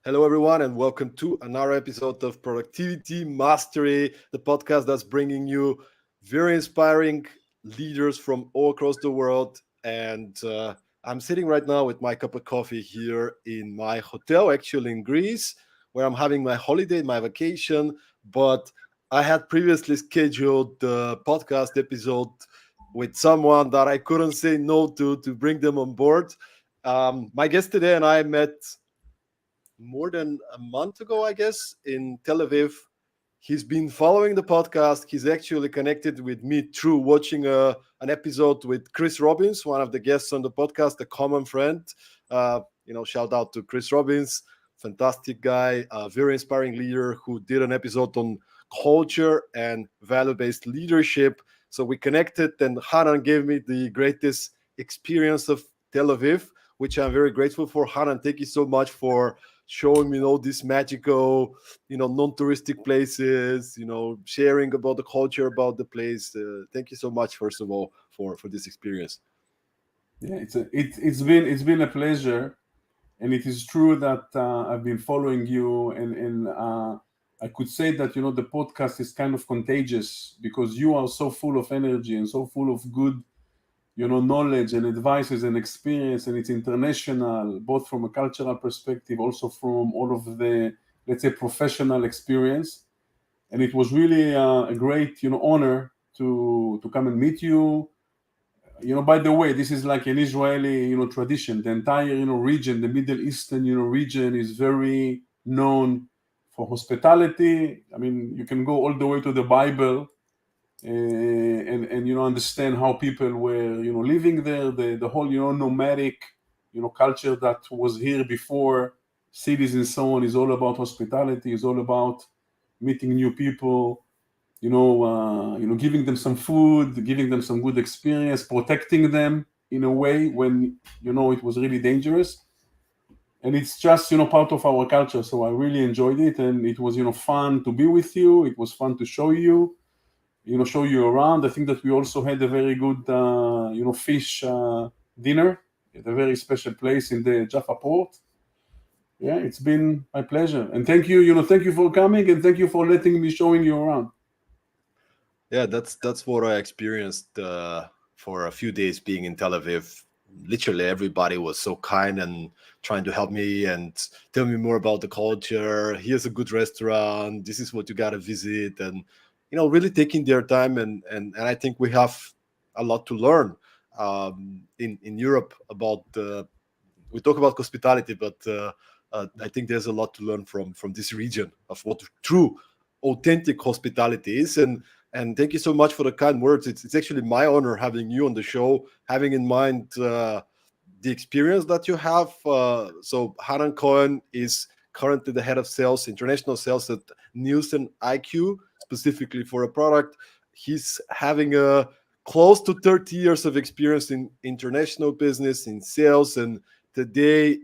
Hello, everyone, and welcome to another episode of Productivity Mastery, the podcast that's bringing you very inspiring leaders from all across the world. And I'm sitting right now with my cup of coffee here in my hotel, actually in Greece, where I'm having my holiday, my vacation. But I had previously scheduled the podcast episode with someone that I couldn't say no to bring them on board. My guest today and I met more than a month ago, I guess, in Tel Aviv. He's been following the podcast. He's actually connected with me through watching an episode with Chris Robbins, one of the guests on the podcast, a common friend. Shout out to Chris Robbins, fantastic guy, a very inspiring leader who did an episode on culture and value-based leadership. So we connected, and Hanan gave me the greatest experience of Tel Aviv, which I'm very grateful for. Hanan, thank you so much for showing me all these magical, non-touristic places, sharing about the culture, about the place. Thank you so much, first of all, for this experience. Yeah, it's been a pleasure, and it is true that I've been following you, and I could say that the podcast is kind of contagious because you are so full of energy and so full of good knowledge and advices and experience, and it's international, both from a cultural perspective, also from all of the, let's say, professional experience. And it was really a great, honor to come and meet you. By the way, this is like an Israeli, tradition. The entire, region, the Middle Eastern, region is very known for hospitality. I mean, you can go all the way to the Bible and understand how people were living there, the whole nomadic culture that was here before cities and so on is all about hospitality, is all about meeting new people, giving them some food, giving them some good experience, protecting them in a way when it was really dangerous. And it's just part of our culture. So I really enjoyed it, and it was fun to be with you. It was fun to show you around. I think that we also had a very good, fish dinner at a very special place in the Jaffa port. Yeah, it's been my pleasure. And thank you, thank you for coming, and thank you for letting me showing you around. Yeah, that's what I experienced for a few days being in Tel Aviv. Literally everybody was so kind and trying to help me and tell me more about the culture. Here's a good restaurant. This is what you got to visit. And really taking their time, and I think we have a lot to learn in Europe about. We talk about hospitality, but I think there's a lot to learn from this region of what true, authentic hospitality is. And thank you so much for the kind words. It's actually my honor having you on the show, having in mind the experience that you have. So Hanan Cohen is currently the head of sales, international sales at NielsenIQ, specifically for a product. He's having a close to 30 years of experience in international business, in sales. And today,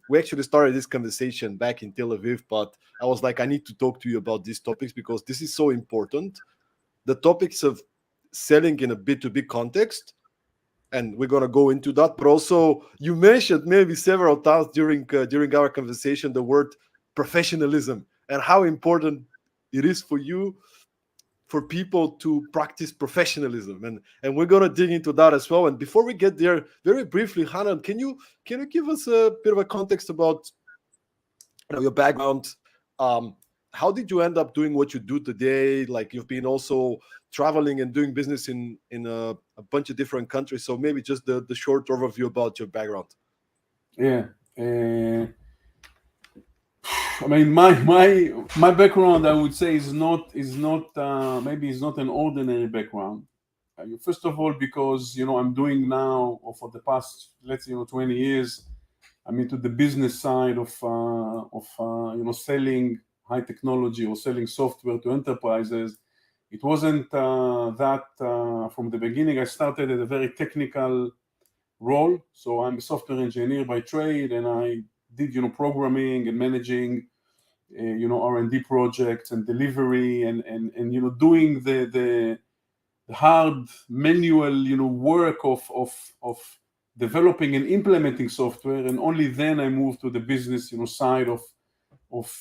we actually started this conversation back in Tel Aviv, but I was like, I need to talk to you about these topics because this is so important. The topics of selling in a B2B context, and we're going to go into that. But also, you mentioned maybe several times during our conversation the word professionalism and how important it is for you, for people to practice professionalism, and we're going to dig into that as well. And before we get there, very briefly, Hanan, can you give us a bit of a context about your background? How did you end up doing what you do today? Like, you've been also traveling and doing business in a bunch of different countries. So maybe just the short overview about your background. Yeah. I mean, my background, I would say, is not maybe is not an ordinary background. First of all, because I'm doing now, or for the past, let's say, 20 years, I'm into the business side of selling high technology or selling software to enterprises. It wasn't that from the beginning. I started at a very technical role, so I'm a software engineer by trade, and I did programming and managing R&D projects and delivery and doing the hard manual work of developing and implementing software. And only then I moved to the business side of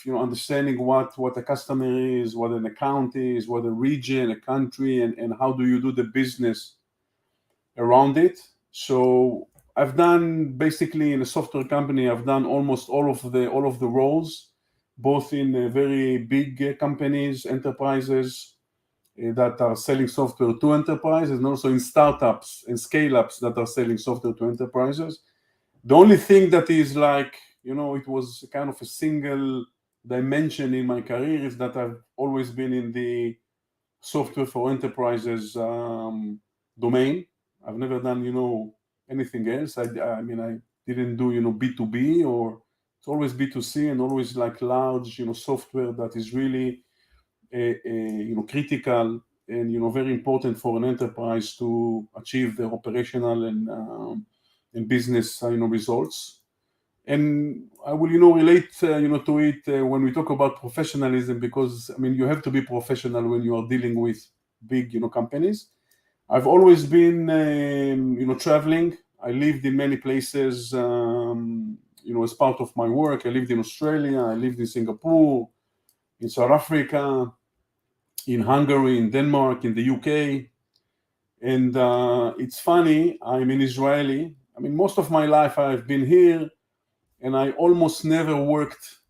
understanding what a customer is, what an account is, what a region, a country, and how do you do the business around it. So I've done, basically, in a software company, I've done almost all of the roles, both in very big companies, enterprises that are selling software to enterprises, and also in startups and scale-ups that are selling software to enterprises. The only thing that is like, it was kind of a single dimension in my career is that I've always been in the software for enterprises domain. I've never done, anything else. I mean, I didn't do, B2B, or it's always B2C, and always like large, software that is really, critical and, very important for an enterprise to achieve their operational and business, results. And I will, relate, to it when we talk about professionalism, because, I mean, you have to be professional when you are dealing with big, companies. I've always been, traveling. I lived in many places, as part of my work. I lived in Australia, I lived in Singapore, in South Africa, in Hungary, in Denmark, in the UK. And it's funny, I'm an Israeli. I mean, most of my life I've been here, and I almost never worked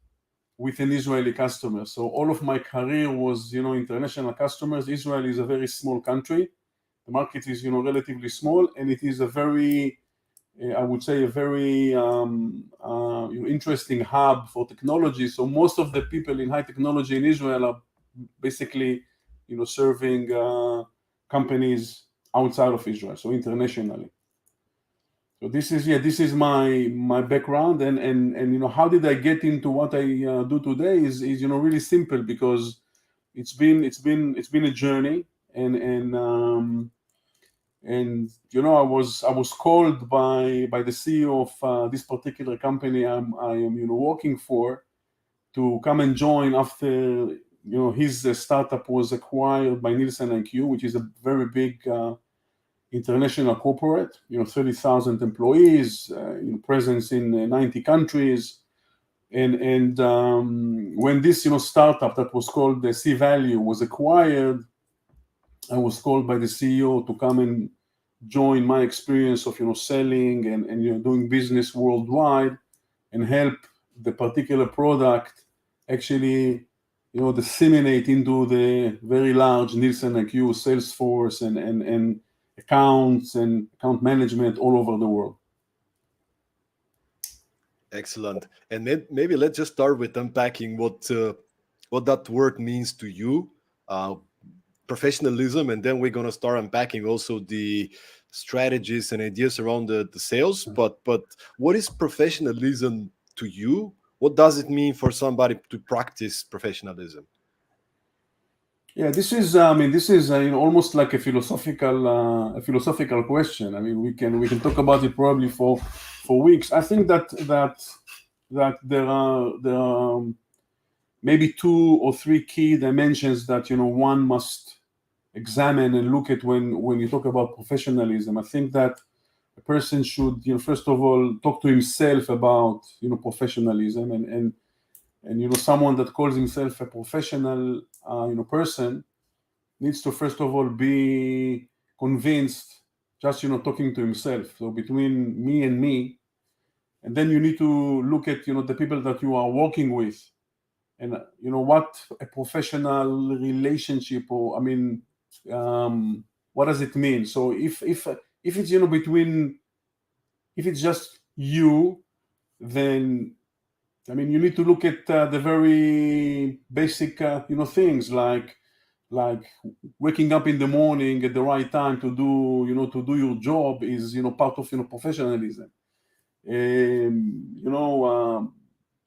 with an Israeli customer. So all of my career was, international customers. Israel is a very small country. The market is, relatively small, and it is a very, I would say, a very interesting hub for technology. So most of the people in high technology in Israel are basically, serving companies outside of Israel, so internationally. So this is my background, and how did I get into what I do today is really simple, because it's been a journey, and I was called by the CEO of this particular company I am working for, to come and join after his startup was acquired by NielsenIQ, which is a very big international corporate, 30,000 employees, presence in 90 countries. And when this, startup that was called the C Value was acquired, I was called by the CEO to come and join my experience of, selling and doing business worldwide, and help the particular product actually, disseminate into the very large NielsenIQ sales force and accounts and account management all over the world. Excellent. And maybe let's just start with unpacking what that word means to you, professionalism, and then we're going to start unpacking also the strategies and ideas around the sales. But what is professionalism to you? What does it mean for somebody to practice professionalism? Yeah, this is almost like a philosophical question. I mean, we can talk about it probably for weeks. I think that there are maybe 2 or 3 key dimensions that one must examine and look at when you talk about professionalism. I think that a person should, first of all, talk to himself about professionalism, and someone that calls himself a professional person needs to first of all be convinced, just talking to himself. So between me, and then you need to look at the people that you are working with, and what a professional relationship, or I mean, what does it mean? So if it's if it's just you, then I mean, you need to look at the very basic things like waking up in the morning at the right time to do your job is part of professionalism.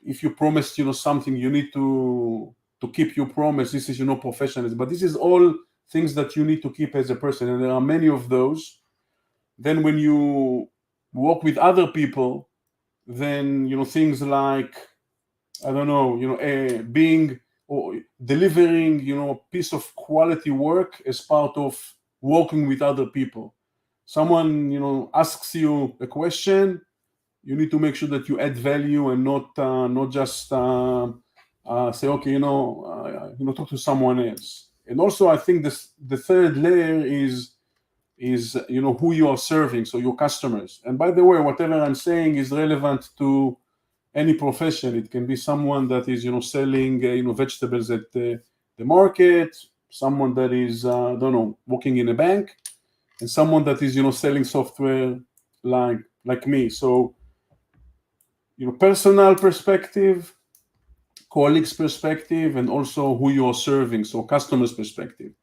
If you promised something, you need to keep your promise. This is professionalism. But this is all things that you need to keep as a person, and there are many of those. Then when you work with other people, then things like, I don't know, being or delivering a piece of quality work as part of working with other people. Someone asks you a question, you need to make sure that you add value and not just say, okay, talk to someone else. And also, I think the third layer is who you are serving, so your customers. And by the way, whatever I'm saying is relevant to any profession. It can be someone that is selling vegetables at the market, someone that is working in a bank, and someone that is selling software like me. So personal perspective, colleagues perspective, and also who you are serving, so customers perspective.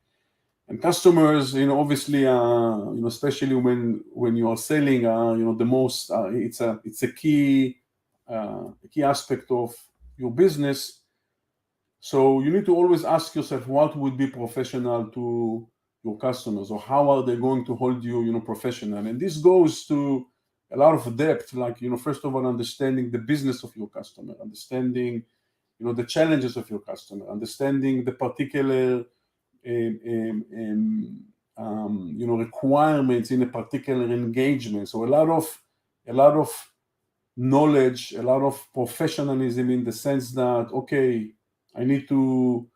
And customers, obviously, especially when you are selling, the most, it's a key aspect of your business. So you need to always ask yourself, what would be professional to your customers, or how are they going to hold you, professional? And this goes to a lot of depth, like, first of all, understanding the business of your customer, understanding, the challenges of your customer, understanding the particular requirements in a particular engagement. So a lot of knowledge, a lot of professionalism, in the sense that, okay, I need to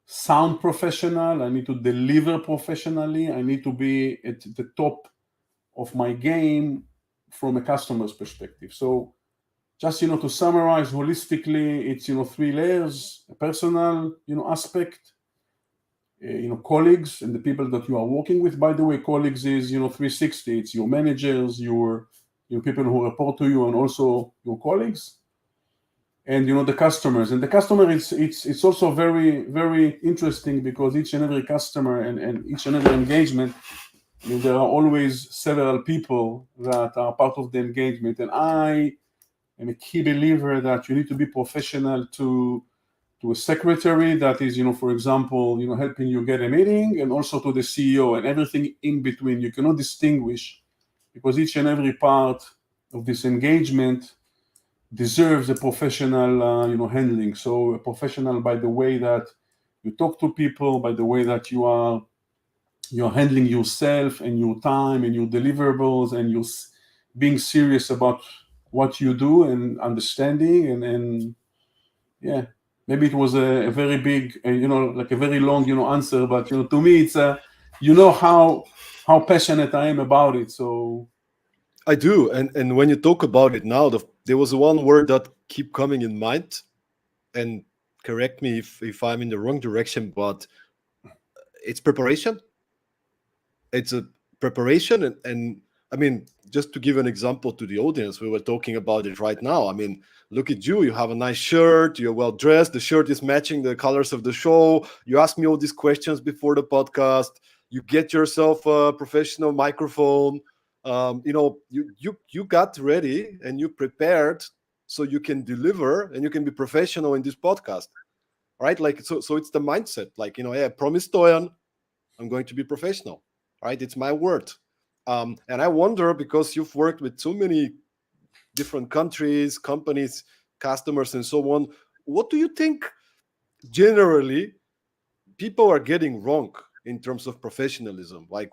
sound professional, I need to deliver professionally, I need to be at the top of my game from a customer's perspective. So just to summarize holistically, it's three layers: a personal aspect, colleagues and the people that you are working with. By the way, colleagues is 360. It's your managers, your people who report to you, and also your colleagues, and the customers. And the customer, it's also very, very interesting, because each and every customer and each and every engagement, there are always several people that are part of the engagement. And I am a key believer that you need to be professional to a secretary that is, for example, helping you get a meeting, and also to the CEO and everything in between. You cannot distinguish, because each and every part of this engagement deserves a professional, handling. So a professional by the way that you talk to people, by the way that you're handling yourself and your time and your deliverables, and you're being serious about what you do and understanding. And yeah, maybe it was a very big, like a very long, answer, but to me, it's how passionate I am about it. So I do, and when you talk about it now, there was one word that keep coming in mind, and correct me if I'm in the wrong direction, but it's preparation. It's a preparation, and I mean, just to give an example to the audience, we were talking about it right now. I mean, look at you. You have a nice shirt. You're well dressed. The shirt is matching the colors of the show. You ask me all these questions before the podcast. You get yourself a professional microphone. You got ready and you prepared so you can deliver and you can be professional in this podcast, right? Like, so it's the mindset. Like, hey, I promised Toyan I'm going to be professional, right? It's my word. And I wonder, because you've worked with so many different countries, companies, customers, and so on, what do you think generally people are getting wrong in terms of professionalism? Like,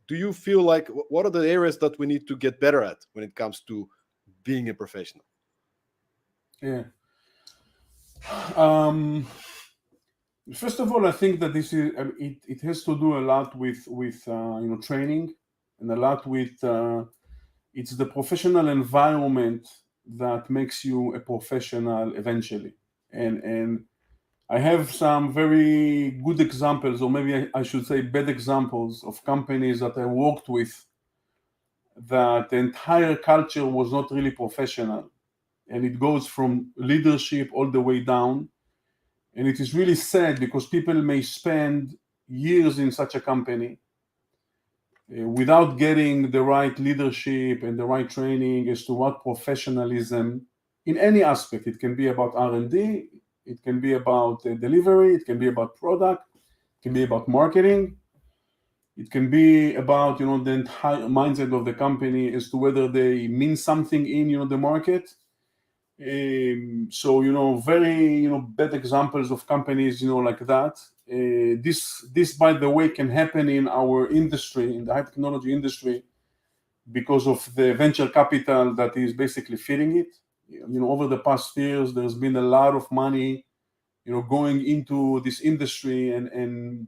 do you feel like, what are the areas that we need to get better at when it comes to being a professional? Yeah. First of all, I think that this is it has to do a lot with training, and a lot with it's the professional environment that makes you a professional eventually. And I have some very good examples, or maybe I should say bad examples, of companies that I worked with that the entire culture was not really professional, and it goes from leadership all the way down. And it is really sad, because people may spend years in such a company without getting the right leadership and the right training as to what professionalism in any aspect. It can be about R&D, it can be about delivery, it can be about product, it can be about marketing, it can be about the entire mindset of the company as to whether they mean something in the market. So very bad examples of companies like that. This by the way can happen in our industry, in the high technology industry, because of the venture capital that is basically feeding it. over the past years, there's been a lot of money, going into this industry and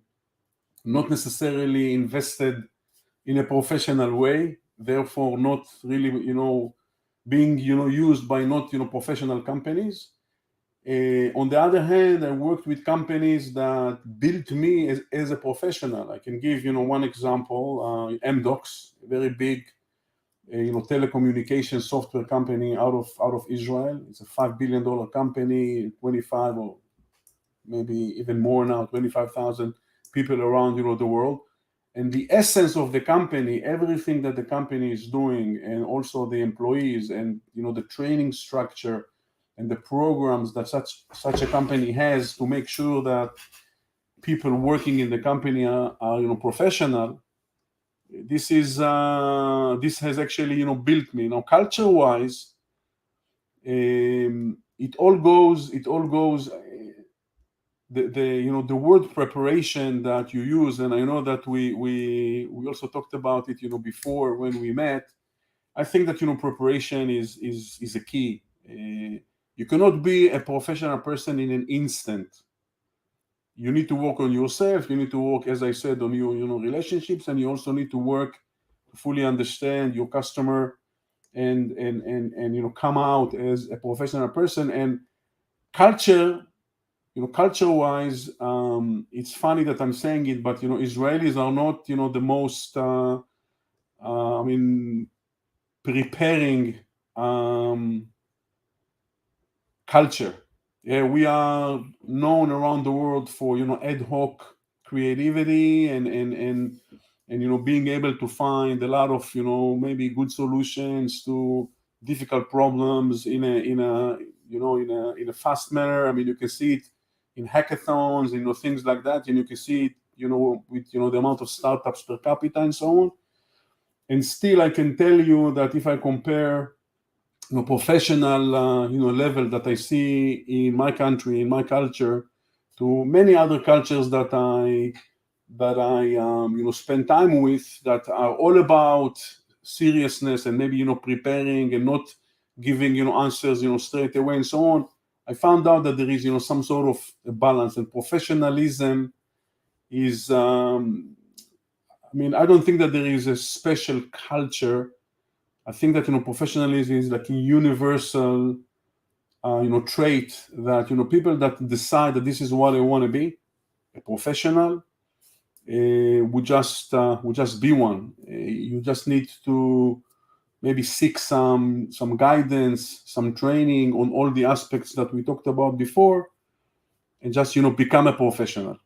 not necessarily invested in a professional way, therefore not really, being, used by not, professional companies. On the other hand, I worked with companies that built me as a professional. I can give, one example, Amdocs, a very big, telecommunication software company out of Israel. It's a $5 billion company, 25 or maybe even more now, 25,000 people around, the world. And the essence of the company, everything that the company is doing, and also the employees and, the training structure and the programs that such a company has to make sure that people working in the company are professional. This has actually, built me. Now, culture-wise, it all goes. The word preparation that you use, and I know that we also talked about it, before when we met. I think that, preparation is a key. You cannot be a professional person in an instant. You need to work on yourself. You need to work, as I said, on your relationships, and you also need to work to fully understand your customer and come out as a professional person. And culture-wise, it's funny that I'm saying it, but Israelis are not the most preparing culture. Yeah, we are known around the world for ad hoc creativity and being able to find a lot of maybe good solutions to difficult problems in a fast manner. I mean, you can see it in hackathons, things like that, and you can see it with the amount of startups per capita and so on. And still, I can tell you that if I compare professional level that I see in my country, in my culture, to many other cultures that I spend time with, that are all about seriousness and maybe preparing and not giving answers straight away and so on, I found out that there is some sort of a balance, and professionalism is I don't think that there is a special culture. I think that professionalism is like a universal trait that people that decide that this is what I want to be, a professional, would just be one. You just need to maybe seek some guidance, some training on all the aspects that we talked about before, and just become a professional.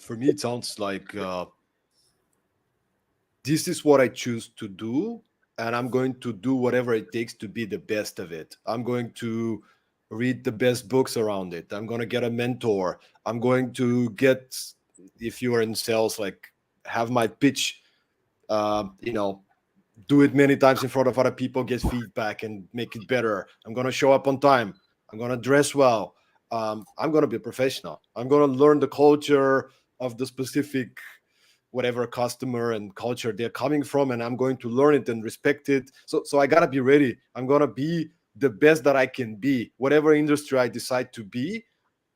For me, it sounds like this is what I choose to do, and I'm going to do whatever it takes to be the best of it. I'm going to read the best books around it. I'm going to get a mentor. I'm going to get, if you are in sales, like have my pitch, do it many times in front of other people, get feedback and make it better. I'm going to show up on time. I'm going to dress well. I'm going to be a professional. I'm going to learn the culture of the specific whatever customer and culture they're coming from, and I'm going to learn it and respect it. So I gotta be ready. I'm gonna be the best that I can be. Whatever industry I decide to be,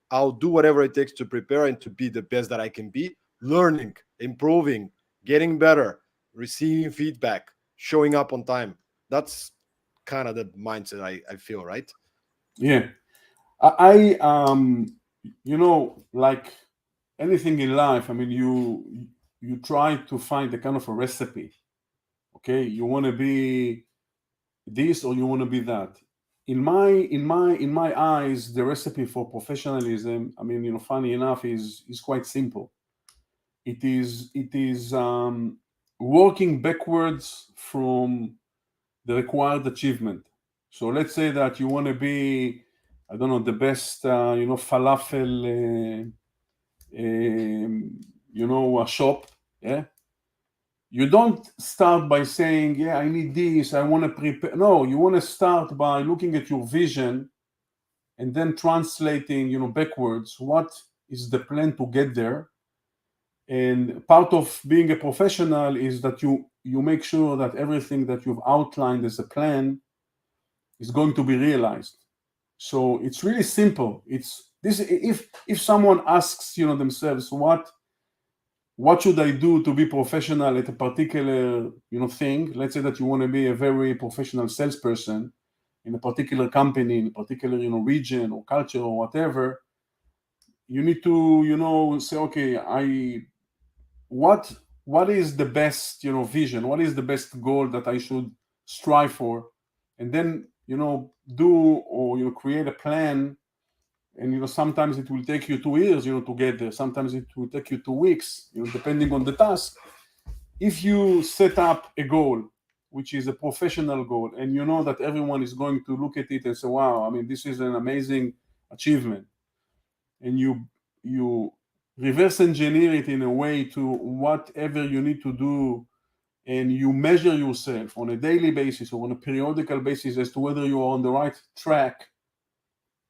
I'll do whatever it takes to prepare and to be the best that I can be, learning, improving, getting better, receiving feedback, showing up on time. That's kind of the mindset I feel, right? Yeah. I like anything in life, you try to find a kind of a recipe. Okay, you want to be this or you want to be that. In my eyes, the recipe for professionalism, funny enough, is quite simple. It is working backwards from the required achievement. So let's say that you want to be, I don't know, the best falafel a shop. Yeah, you don't start by saying, yeah, I need this, I want to prepare. No, you want to start by looking at your vision and then translating backwards what is the plan to get there. And part of being a professional is that you make sure that everything that you've outlined as a plan is going to be realized. So it's really simple. It's this. If someone asks themselves, what should I do to be professional at a particular thing? Let's say that you want to be a very professional salesperson in a particular company, in a particular region or culture or whatever. You need to say, okay, what is the best vision? What is the best goal that I should strive for? And then do or create a plan. And sometimes it will take you 2 years to get there. Sometimes it will take you 2 weeks, depending on the task. If you set up a goal which is a professional goal, and you know that everyone is going to look at it and say, wow, I mean, this is an amazing achievement, and you reverse engineer it in a way to whatever you need to do, and you measure yourself on a daily basis or on a periodical basis as to whether you are on the right track.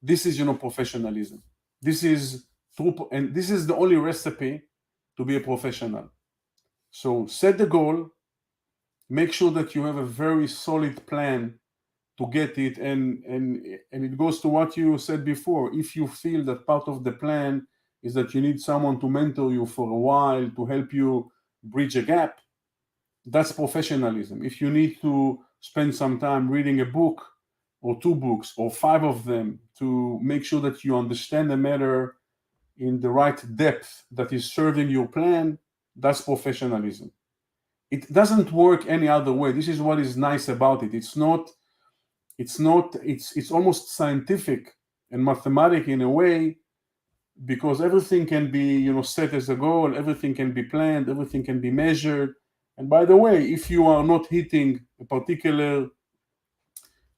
This is professionalism. This is true, and this is the only recipe to be a professional. So set the goal, make sure that you have a very solid plan to get it, and it goes to what you said before. If you feel that part of the plan is that you need someone to mentor you for a while to help you bridge a gap, that's professionalism. If you need to spend some time reading a book or 2 books or 5 of them to make sure that you understand the matter in the right depth that is serving your plan, that's professionalism. It doesn't work any other way. This is what is nice about it. It's almost scientific and mathematic in a way, because everything can be set as a goal, everything can be planned, everything can be measured. And by the way, if you are not hitting a particular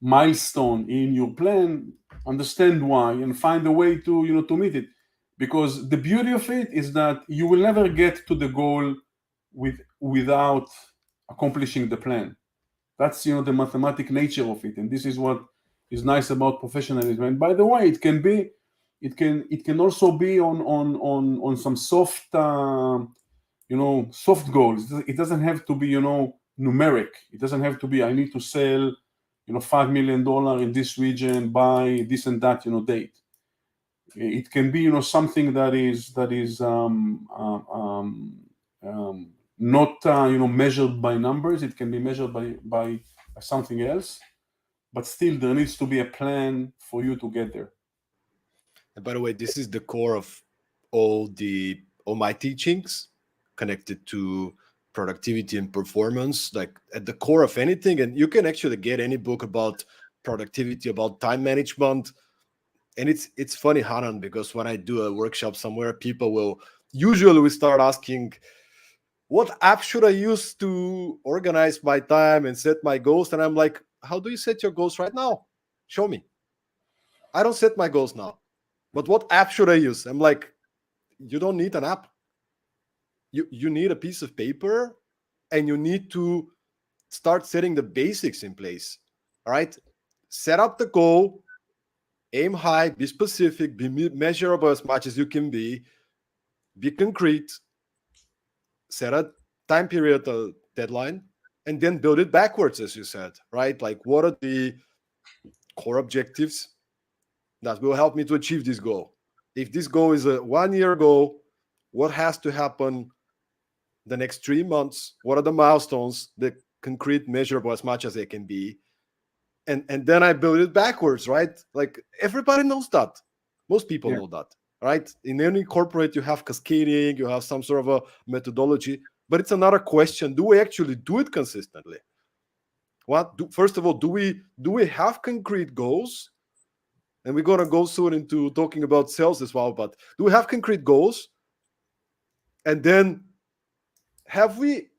milestone in your plan, understand why and find a way to meet it. Because the beauty of it is that you will never get to the goal without accomplishing the plan. That's the mathematic nature of it, and this is what is nice about professionalism. And by the way, it can also be on some soft soft goals. It doesn't have to be numeric. It doesn't have to be, I need to sell $5 million in this region by this and that date. It can be something that is not measured by numbers. It can be measured by something else, but still there needs to be a plan for you to get there. And by the way, this is the core of all my teachings connected to productivity and performance, like at the core of anything. And you can actually get any book about productivity, about time management. And it's funny, Hanan, because when I do a workshop somewhere, people will usually start asking, what app should I use to organize my time and set my goals? And I'm like, how do you set your goals right now? Show me. I don't set my goals now. But what app should I use? I'm like, you don't need an app. You need a piece of paper, and you need to start setting the basics in place. All right? Set up the goal, aim high, be specific, be measurable as much as you can be concrete, set a time period, a deadline, and then build it backwards, as you said, right? Like, what are the core objectives that will help me to achieve this goal? If this goal is a 1-year goal, what has to happen the next 3 months? What are the milestones, the concrete, measurable as much as they can be? And then I build it backwards, right? Like, everybody knows that. Most people know that, right? In any corporate, you have cascading, you have some sort of a methodology, but it's another question. Do we actually do it consistently? First of all, do we have concrete goals? And we're going to go soon into talking about sales as well, but do we have concrete goals? And then have we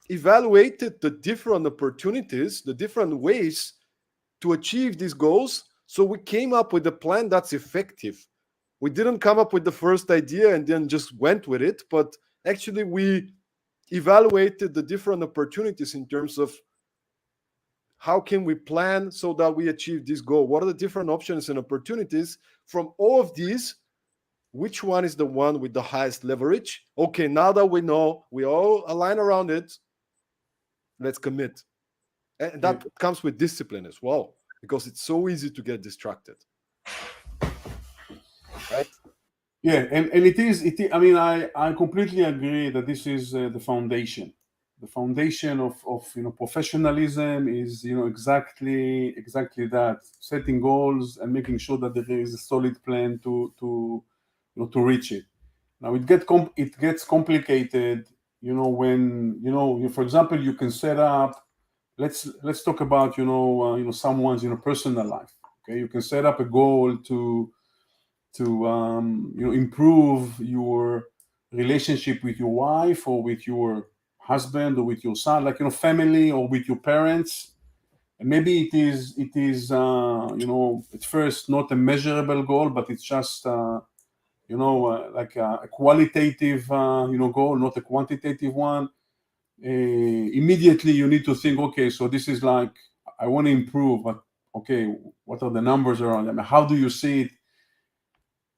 evaluated the different opportunities, the different ways to achieve these goals? So we came up with a plan that's effective. We didn't come up with the first idea and then just went with it, but actually we evaluated the different opportunities in terms of how can we plan so that we achieve this goal? What are the different options and opportunities? From all of these, which one is the one with the highest leverage? Okay, now that we know, we all align around it, let's commit. And that comes with discipline as well, because it's so easy to get distracted, right? Yeah, and it is. I mean, I completely agree that this is the foundation. The foundation of professionalism is exactly that, setting goals and making sure that there is a solid plan to reach it. Now it gets complicated, when for example, you can set up. Let's talk about someone's personal life. Okay, you can set up a goal to improve your relationship with your wife or with your husband or with your son, like family, or with your parents. And maybe it is at first not a measurable goal, but it's just like a qualitative goal, not a quantitative one. Immediately you need to think, okay, so this is like, I want to improve, but okay, what are the numbers around them? How do you see it?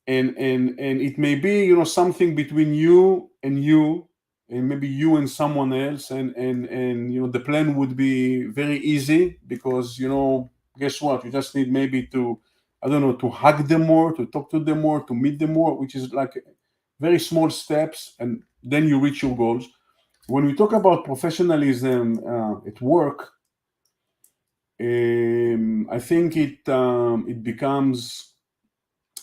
And it may be something between you and maybe you and someone else, and the plan would be very easy, because guess what, you just need maybe to, I don't know, to hug them more, to talk to them more, to meet them more, which is like very small steps, and then you reach your goals. When we talk about professionalism at work, I think it becomes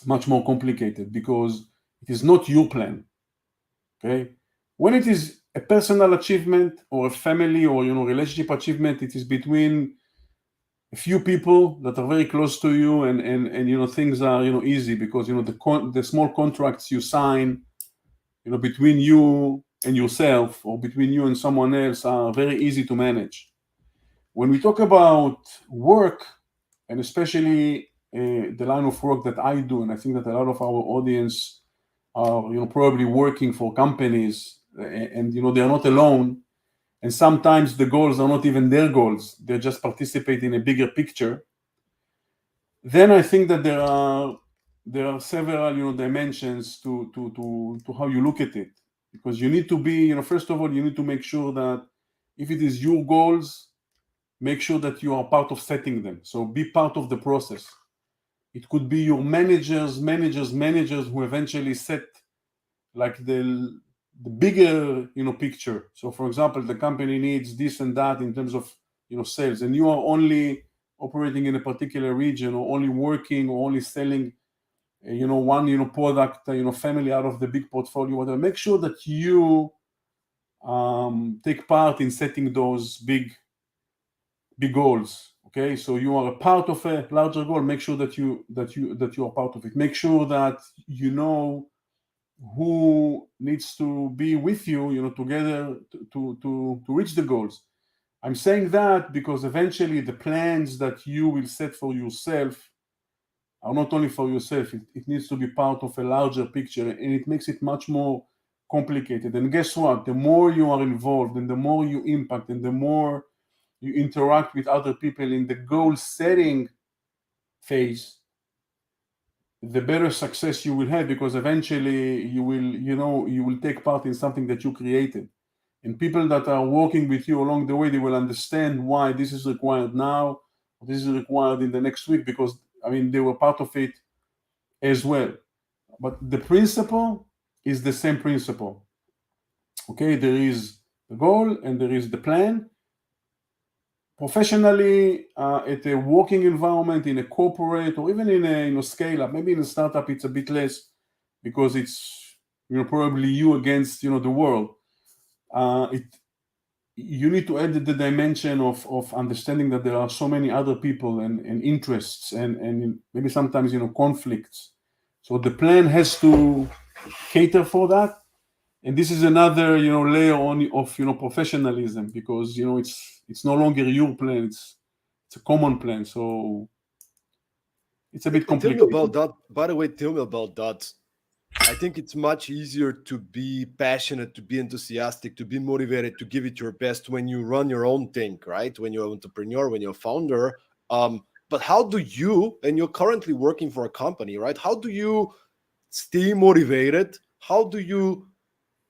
much more complicated, because it is not your plan. Okay, when it is a personal achievement or a family or relationship achievement, it is between a few people that are very close to you, and things are easy, because the small contracts you sign between you and yourself, or between you and someone else, are very easy to manage. When we talk about work, and especially the line of work that I do, and I think that a lot of our audience are probably working for companies, and they are not alone, and sometimes the goals are not even their goals, they just participate in a bigger picture. Then I think that there are several dimensions to how you look at it, because you need to be, first of all, you need to make sure that if it is your goals, make sure that you are part of setting them. So be part of the process. It could be your managers who eventually set like the bigger picture. So for example, the company needs this and that in terms of sales, and you are only operating in a particular region, or only working, or only selling one product family out of the big portfolio, whatever. Make sure that you take part in setting those big goals. Okay, so you are a part of a larger goal. Make sure that you are part of it. Make sure that you know who needs to be with you, together to reach the goals. I'm saying that because eventually the plans that you will set for yourself are not only for yourself. It needs to be part of a larger picture, and it makes it much more complicated. And guess what? The more you are involved, and the more you impact, and the more you interact with other people in the goal setting phase, the better success you will have, because eventually you will take part in something that you created, and people that are working with you along the way, they will understand why this is required now, or this is required in the next week, because they were part of it as well. But the principle is the same principle. Okay, there is the goal and there is the plan. Professionally, at a working environment, in a corporate, or even in a scale up, maybe in a startup, it's a bit less, because it's probably you against the world. You need to add the dimension of understanding that there are so many other people and interests, and maybe sometimes conflicts. So the plan has to cater for that. And this is another layer of professionalism, because it's no longer your plan, it's a common plan. So it's a bit And tell me complicated. about that. By the way, tell me about that. I think it's much easier to be passionate, to be enthusiastic, to be motivated, to give it your best when you run your own thing, right? When you're an entrepreneur, when you're a founder. But how do you, and you're currently working for a company, right? How do you stay motivated? How do you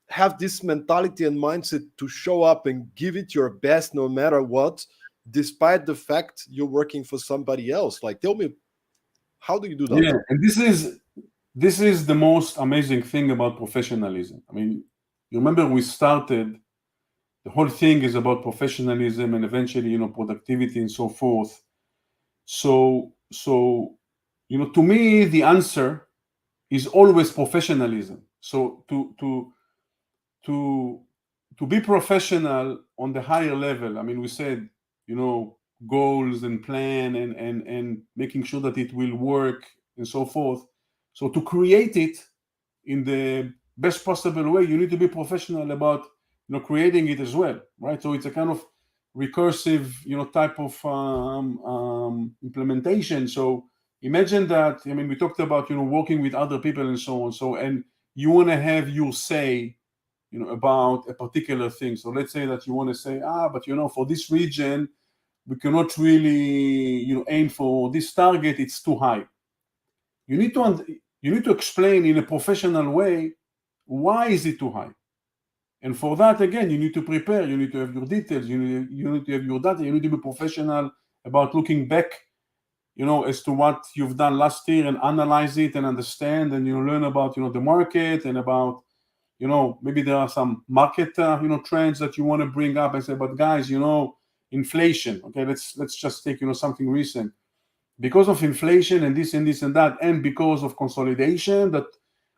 have this mentality and mindset to show up and give it your best no matter what, despite the fact you're working for somebody else. Like, tell me, how do you do that? Yeah, and this is the most amazing thing about professionalism. I mean, you remember we started, the whole thing is about professionalism and eventually, productivity and so forth. So, to me, the answer is always professionalism. So to to be professional on the higher level, I mean, we said, goals and plan and making sure that it will work and so forth. So to create it in the best possible way, you need to be professional about creating it as well, right? So it's a kind of recursive type of implementation. So imagine that, I mean, we talked about working with other people and so on. So, and you want to have your say about a particular thing. So let's say that you want to say, but for this region we cannot really aim for this target, it's too high. You need to explain in a professional way why is it too high. And for that, again, you need to prepare, you need to have your details, you need to have your data, you need to be professional about looking back as to what you've done last year and analyze it and understand and learn about the market and about maybe there are some market trends that you want to bring up and say, but guys, inflation, okay, let's just take something recent. Because of inflation and this and this and that, and because of consolidation that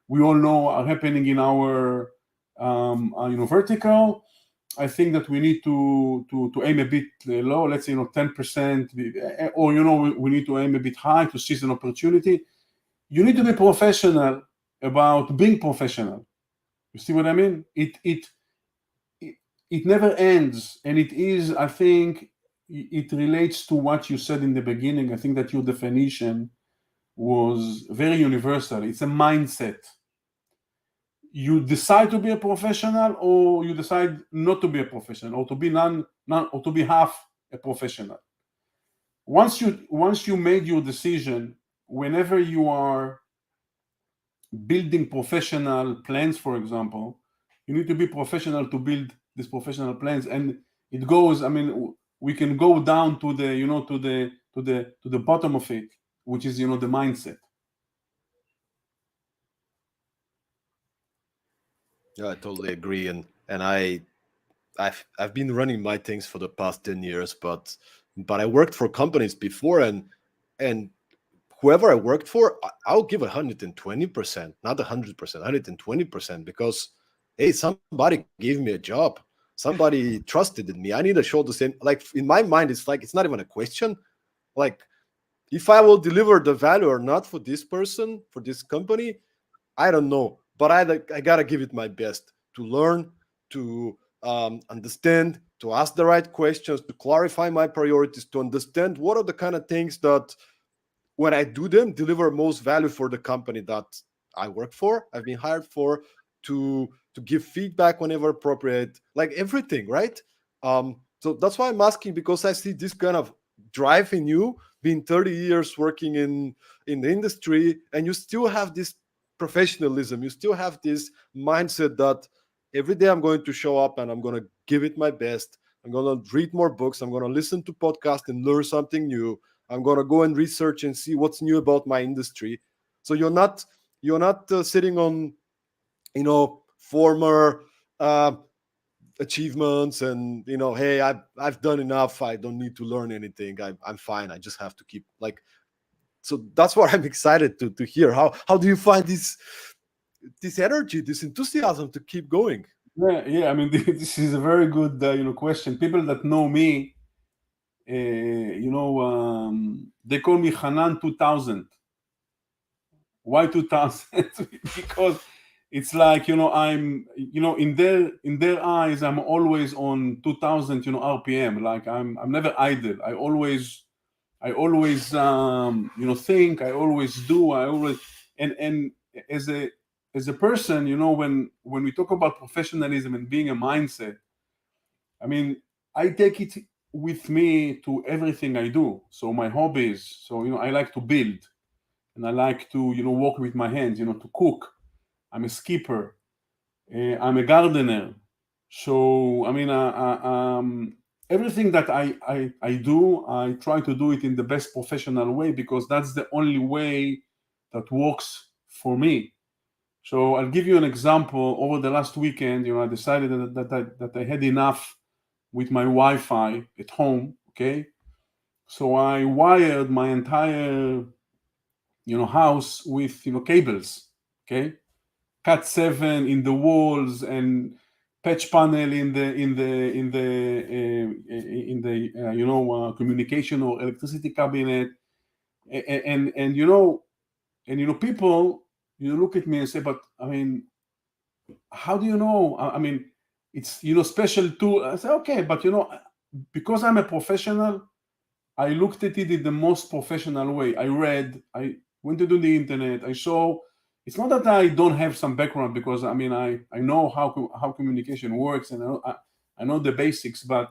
we all know are happening in our vertical, I think that we need to aim a bit low, let's say 10%, or we need to aim a bit high to seize an opportunity. You need to be professional about being professional. You see what I mean? It never ends, and it is, I think, it relates to what you said in the beginning. I think that your definition was very universal. It's a mindset. You decide to be a professional, or you decide not to be a professional, or to be or to be half a professional. Once you made your decision, whenever you are building professional plans, for example, you need to be professional to build these professional plans. And it goes, I mean, we can go down to the to the bottom of it, which is the mindset. Yeah, I totally agree. And I've been running my things for the past 10 years, but I worked for companies before, and whoever I worked for, I'll give 120%, not 100%, 120%, because hey, somebody gave me a job. Somebody trusted in me. I need to show the same. Like, in my mind, it's like, it's not even a question. Like, if I will deliver the value or not for this person, for this company, I don't know. But I gotta give it my best to learn, to understand, to ask the right questions, to clarify my priorities, to understand what are the kind of things that, when I do them, deliver most value for the company that I work for, I've been hired for, to give feedback whenever appropriate, like everything, right? So that's why I'm asking, because I see this kind of drive in you, being 30 years working in the industry, and you still have this professionalism, you still have this mindset that every day I'm going to show up and I'm going to give it my best. I'm going to read more books, I'm going to listen to podcasts and learn something new. I'm gonna go and research and see what's new about my industry. So you're not sitting on former achievements and hey, I've done enough. I don't need to learn anything. I'm fine. I just have to keep like. So that's what I'm excited to hear. How do you find this energy, this enthusiasm to keep going? Yeah. I mean, this is a very good question. People that know me, they call me Hanan 2000. Why 2000? Because it's like I'm in their eyes I'm always on 2000 RPM. Like I'm never idle. I always think. I always do. I always and as a person, when we talk about professionalism and being a mindset, I mean, I take it with me to everything I do. So my hobbies. So I like to build, and I like to work with my hands. To cook. I'm a skipper. I'm a gardener. So I mean, everything that I do, I try to do it in the best professional way, because that's the only way that works for me. So I'll give you an example. Over the last weekend, I decided that I had enough with my Wi-Fi at home. Okay, so I wired my entire house with cables. Okay, Cat 7 in the walls and patch panel in the communication or electricity cabinet, and people look at me and say, but I mean, how do you know? I mean, it's special tool. I say, okay, but because I'm a professional, I looked at it in the most professional way. I read, I went to do the internet, I saw. It's not that I don't have some background, because I mean, I know how communication works, and I know the basics, but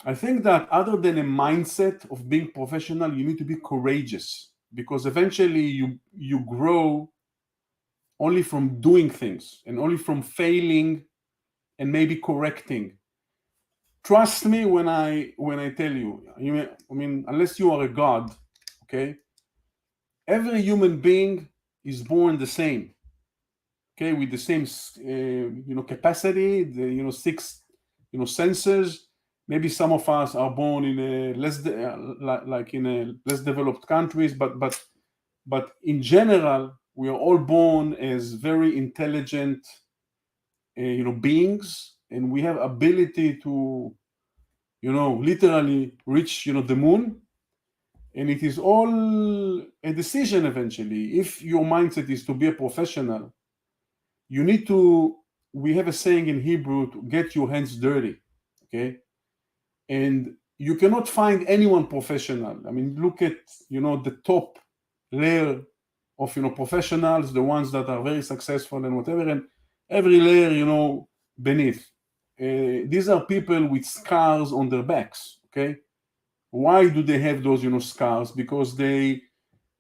I think that other than a mindset of being professional, you need to be courageous, because eventually you grow only from doing things and only from failing and maybe correcting. Trust me when I tell you, I mean, unless you are a god, okay, every human being is born the same, okay, with the same capacity, the six senses. Maybe some of us are born in a like in a less developed countries, but in general, we are all born as very intelligent beings, and we have ability to literally reach the moon. And it is all a decision eventually. If your mindset is to be a professional, you need to, we have a saying in Hebrew, to get your hands dirty. Okay, and you cannot find anyone professional. I mean, look at the top layer of professionals, the ones that are very successful and whatever, and every layer beneath. These are people with scars on their backs. Okay, why do they have those scars? Because they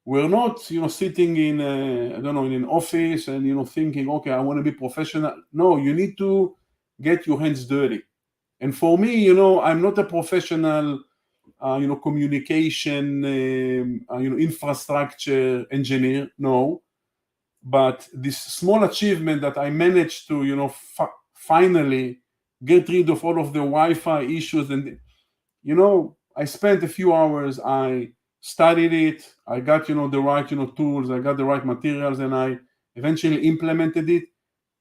were not sitting in I don't know, in an office and thinking, okay, I want to be professional. No, you need to get your hands dirty. And for me, I'm not a professional communication infrastructure engineer. No, but this small achievement that I managed to finally get rid of all of the Wi-Fi issues, and I spent a few hours, I studied it, I got the right tools, I got the right materials, and I eventually implemented it.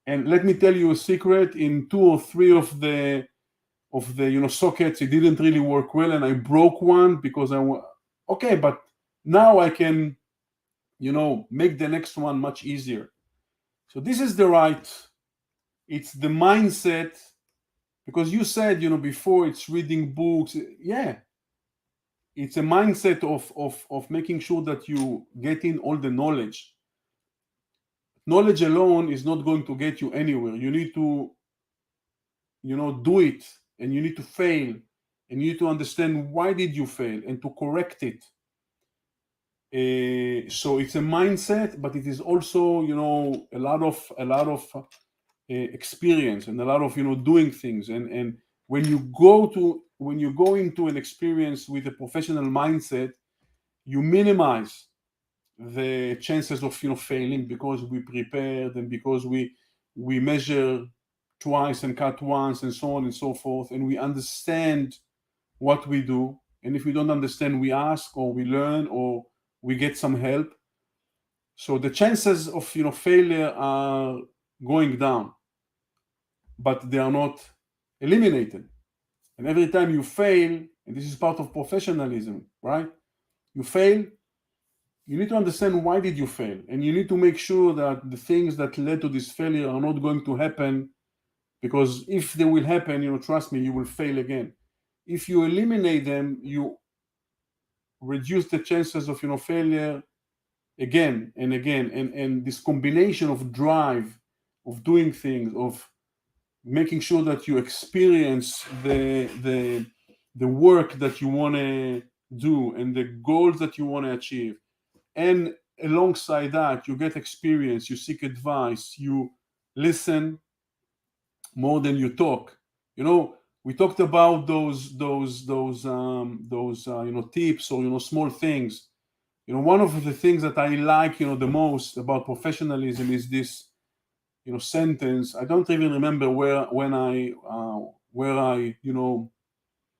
And let me tell you a secret: in 2 or 3 of the sockets, it didn't really work well, and I broke one because okay, but now I can make the next one much easier. So this is it's the mindset, because you said before, it's reading books. Yeah, it's a mindset of making sure that you get in all the knowledge. Knowledge alone is not going to get you anywhere. You need to do it, and you need to fail, and you need to understand why did you fail and to correct it. So it's a mindset, but it is also a lot of experience and a lot of doing things. And when you go into an experience with a professional mindset, you minimize the chances of failing, because we prepared, and because we measure twice and cut once, and so on and so forth, and we understand what we do. And if we don't understand, we ask, or we learn, or we get some help. So the chances of failure are going down, but they are not eliminated. And every time you fail, and this is part of professionalism, right? You fail, you need to understand why did you fail, and you need to make sure that the things that led to this failure are not going to happen, because if they will happen, trust me, you will fail again. If you eliminate them, you reduce the chances of failure again and again. And this combination of drive, of doing things, of making sure that you experience the work that you want to do and the goals that you want to achieve, and alongside that you get experience, you seek advice, you listen more than you talk. we talked about those tips or small things. One of the things that I like the most about professionalism is this sentence. I don't even remember where I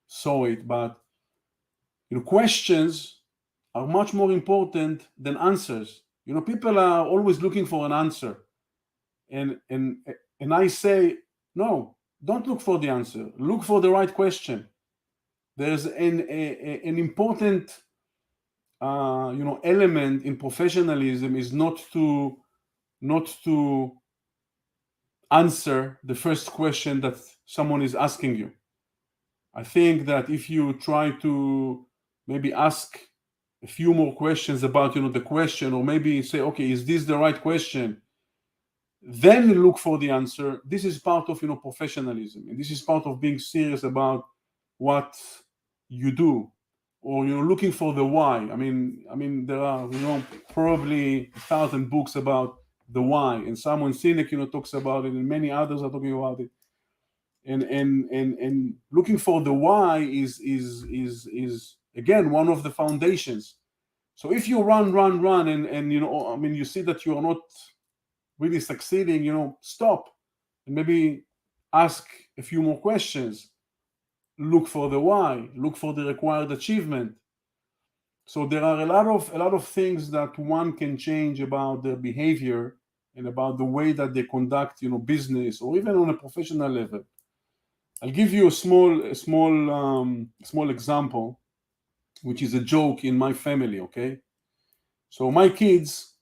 saw it, but questions are much more important than answers. People are always looking for an answer, and I say, no, don't look for the answer. Look for the right question. There's an important element in professionalism is not to answer the first question that someone is asking you. I think that if you try to maybe ask a few more questions about the question, or maybe say, okay, is this the right question? Then look for the answer. This is part of professionalism, and this is part of being serious about what you do, or looking for the why. I mean there are probably 1,000 books about the why, and Simon Sinek talks about it, and many others are talking about it. And looking for the why is again one of the foundations. So if you run and you see that you are not really succeeding, stop and maybe ask a few more questions. Look for the why. Look for the required achievement. So there are a lot of things that one can change about their behavior and about the way that they conduct business, or even on a professional level. I'll give you a small example, which is a joke in my family. Okay, so my kids,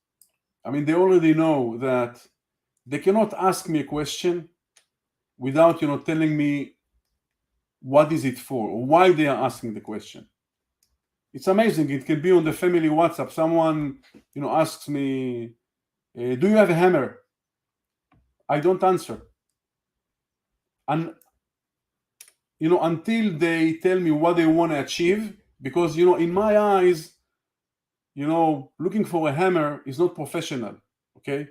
they already know that they cannot ask me a question without telling me what is it for, or why they are asking the question. It's amazing. It can be on the family WhatsApp. Someone asks me, do you have a hammer? I don't answer. And until they tell me what they want to achieve, because in my eyes, looking for a hammer is not professional. Okay,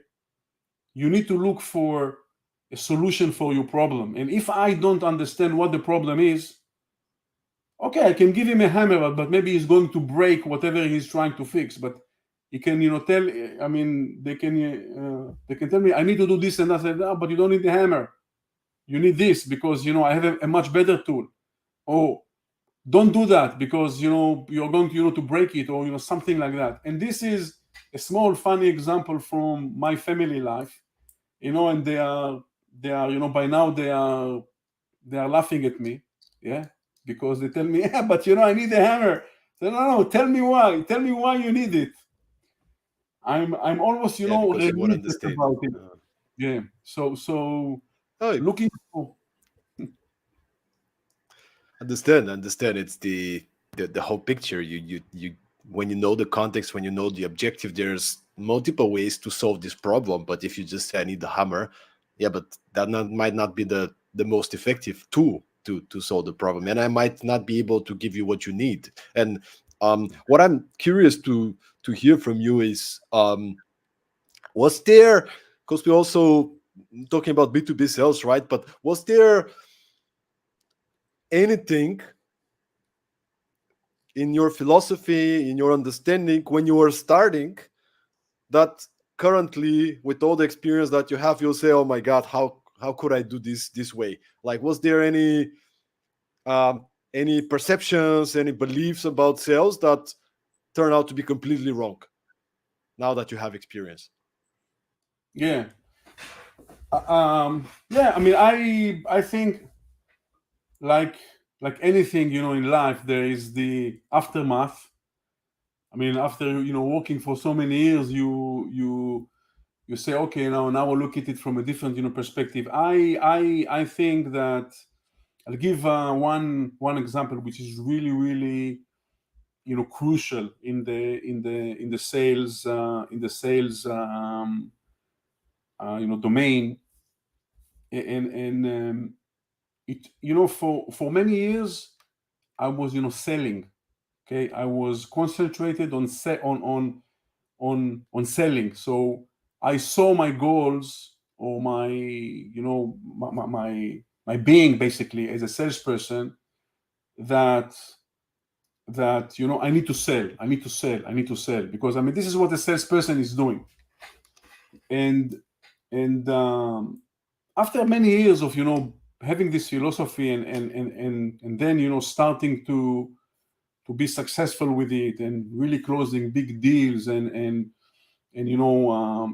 you need to look for a solution for your problem. And if I don't understand what the problem is, okay, I can give him a hammer, but maybe he's going to break whatever he's trying to fix. But he can tell, they can tell me, I need to do this and that. I said, no, but you don't need the hammer. You need this because I have a much better tool. Oh, don't do that because you're going to break it, or something like that. And this is a small funny example from my family life, and they are by now they are laughing at me, yeah, because they tell me, yeah, but I need a hammer. So no, tell me why you need it. I'm almost Because you won't religious understand. about it. Yeah, so looking for understand. It's the whole picture. You when you know the context, when you know the objective, there's multiple ways to solve this problem. But if you just say I need the hammer, yeah, but that might not be the most effective tool to solve the problem, and I might not be able to give you what you need. And what I'm curious to hear from you is, was there, because we're also talking about B2B sales, right? But was there anything in your philosophy, in your understanding, when you were starting, that currently, with all the experience that you have, you'll say, oh my God, how could I do this way? Like, was there any perceptions, any beliefs about sales that turn out to be completely wrong now that you have experience? yeah. Yeah, I think like anything in life, there is the aftermath. After working for so many years, you say, okay, now I'll look at it from a different perspective. I think that I'll give one example which is really crucial in the sales domain. And it for many years I was selling. Okay, I was concentrated on selling. So I saw my goals, or my being basically as a salesperson, that I need to sell, because this is what a salesperson is doing. And after many years of having this philosophy and then starting to be successful with it and really closing big deals and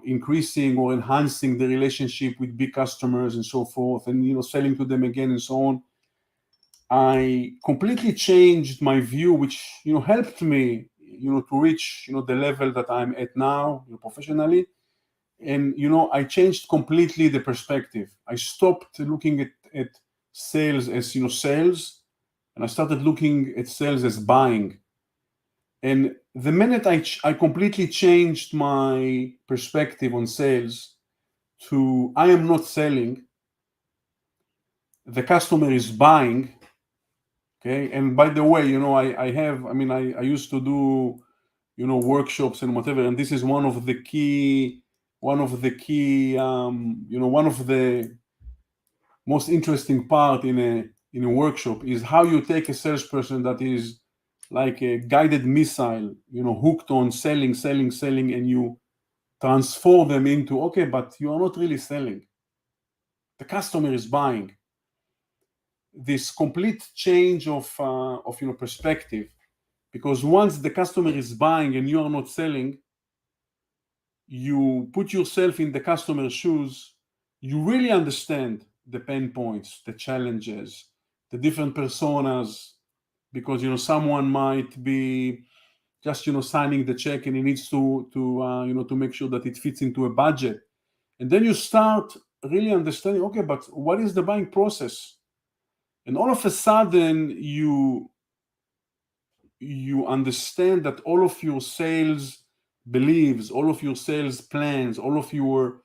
increasing or enhancing the relationship with big customers and so forth, and selling to them again and so on, I completely changed my view, which helped me to reach the level that I'm at now professionally. And I changed completely the perspective. I stopped looking at sales as sales, and I started looking at sales as buying. And the minute I completely changed my perspective on sales to I am not selling, the customer is buying. Okay, and by the way, I used to do workshops and whatever, and this is one of the key one of the most interesting part in a workshop is how you take a salesperson that is like a guided missile, hooked on selling, and you transform them into, okay, but you are not really selling. The customer is buying. This complete change of perspective, because once the customer is buying and you are not selling, you put yourself in the customer's shoes, you really understand the pain points, the challenges, the different personas, because someone might be just signing the check and he needs to make sure that it fits into a budget. And then you start really understanding, okay, but what is the buying process? And all of a sudden you understand that all of your sales beliefs, all of your sales plans, all of your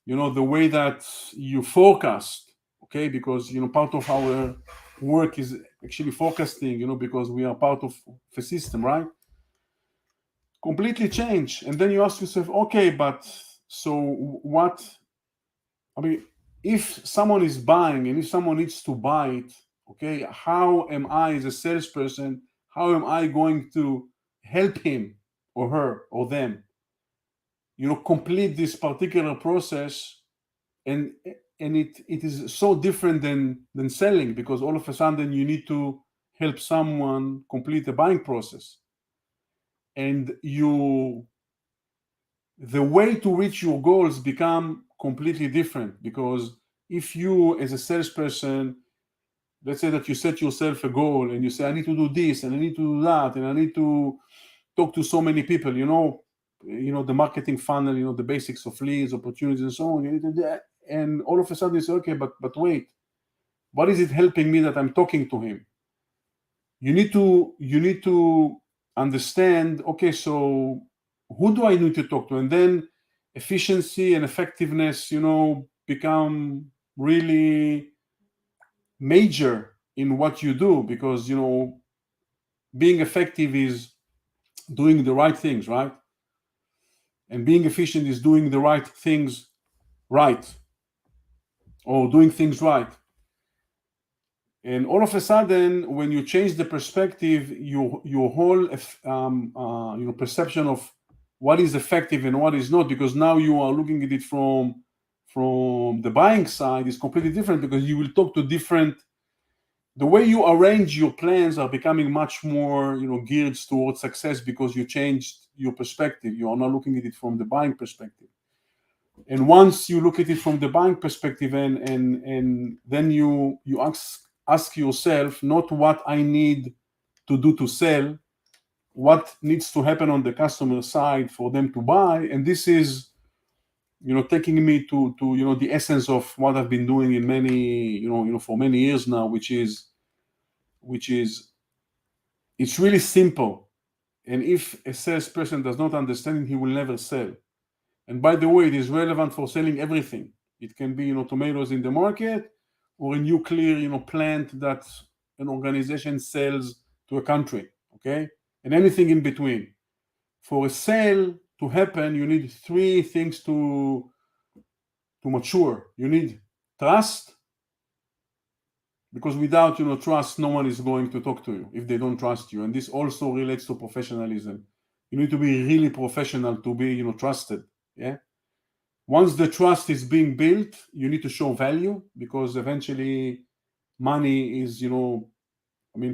the way that you forecast, okay, because part of our work is actually forecasting, because we are part of the system, right? Completely change. And then you ask yourself, okay, but so what? If someone is buying and if someone needs to buy it, okay, how am I as a salesperson, how am I going to help him or her or them complete this particular process? And it is so different than selling, because all of a sudden you need to help someone complete the buying process, and the way to reach your goals become completely different. Because if you as a salesperson, let's say that you set yourself a goal and you say, I need to do this and I need to do that and I need to talk to so many people, the marketing funnel, the basics of leads, opportunities, and so on. You need to do that. And all of a sudden you say, okay, but wait, what is it helping me that I'm talking to him? You need to understand, okay, so who do I need to talk to? And then efficiency and effectiveness, become really major in what you do, because being effective is doing the right things, right? And being efficient is doing the right things right, or doing things right. And all of a sudden, when you change the perspective, your whole perception of what is effective and what is not, because now you are looking at it from the buying side, is completely different, because you will talk to different. The way you arrange your plans are becoming much more geared towards success, because you changed your perspective. You are now looking at it from the buying perspective. And once you look at it from the buying perspective, and then you ask yourself not what I need to do to sell, what needs to happen on the customer side for them to buy. And this is taking me to the essence of what I've been doing in many for many years now, which is it's really simple. And if a salesperson does not understand it, he will never sell. And by the way, it is relevant for selling everything. It can be tomatoes in the market, or a nuclear plant that an organization sells to a country, okay? And anything in between. For a sale to happen, you need three things to mature. You need trust, because without trust, no one is going to talk to you if they don't trust you. And this also relates to professionalism. You need to be really professional to be trusted. Yeah. Once the trust is being built, you need to show value, because eventually money is